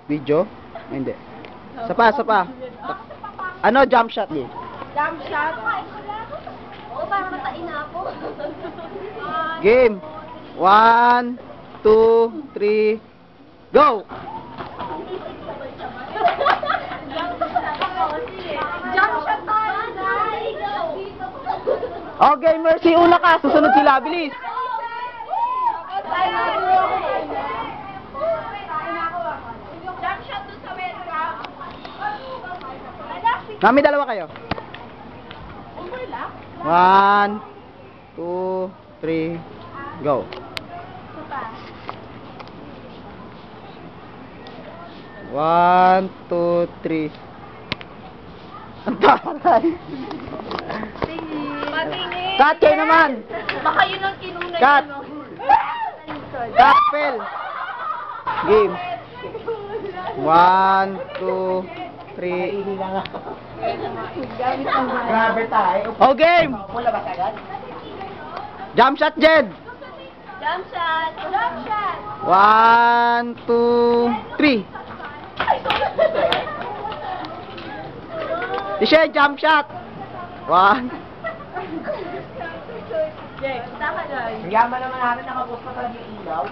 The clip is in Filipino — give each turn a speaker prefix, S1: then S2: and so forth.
S1: Video? Ay, hindi. Sapa. Ano, jump shot din?
S2: Jump shot. Oo, parang matain na ako.
S1: Game. 1, 2, 3, go!
S2: Jump shot tayo, guys.
S1: Okay, Mercy, una ka. Susunod sila. Bilis.
S2: Jump shot dun sa welcome.
S1: Nami, dalawa kayo. 1, 2, 3, go. One, two, three. Ang taray.
S2: Patingin.
S1: Cut kayo naman.
S2: Baka yun ang kinunay.
S1: Cut. Cut, fail. Game. 1, 2, 3.
S3: Grabe tayo.
S1: Oh, game.
S3: Wala ba kagad?
S1: Jump shot, Jed.
S2: Jump shot. Jump shot.
S1: 1, 2, 3. Tisha, jump shot. 1.
S2: Jake, taka guys.
S3: Ang yaman naman natin, nakapost pa talaga yung ilaw.